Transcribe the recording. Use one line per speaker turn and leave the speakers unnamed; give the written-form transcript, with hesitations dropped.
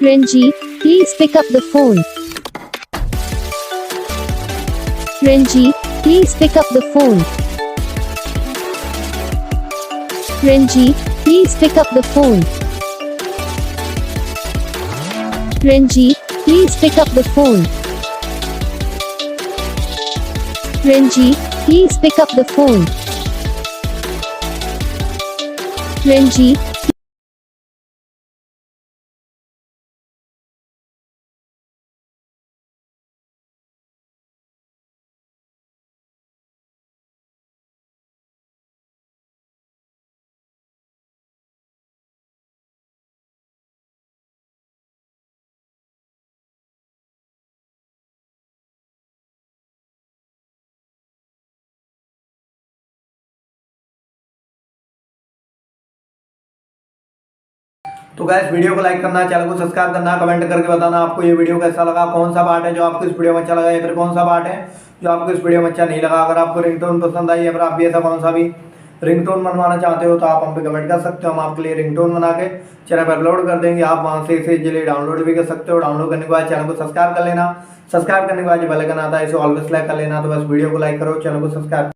Ranjit, please pick up the phone. Ranjit, please pick up the phone. Ranjit, please pick up the phone. Ranjit, please pick up the phone. Ranjit, please pick up the phone. Ranjit,
तो guys video को like करना, channel को subscribe करना, comment करके बताना आपको ये video कैसा लगा, कौन सा पार्ट है जो आपको इस वीडियो में अच्छा लगा या फिर कौन सा पार्ट है जो आपको इस वीडियो में अच्छा नहीं लगा। अगर आपको रिंगटोन पसंद आई या फिर आप भी ऐसा कौन सा भी रिंगटोन बनवाना चाहते हो तो आप हम पे कमेंट कर सकते हो। हम आपके लिए रिंगटोन बना के चैनल पर अपलोड कर देंगे। आप वहां से इसे इजीली डाउनलोड भी कर सकते हो। डाउनलोड करने के बाद चैनल को सब्सक्राइब कर लेना। सब्सक्राइब करने के बाद जो बेल आइकन आता है इसे ऑलवेज सेलेक्ट कर लेना। तो बस वीडियो को लाइक करो, चैनल को सब्सक्राइब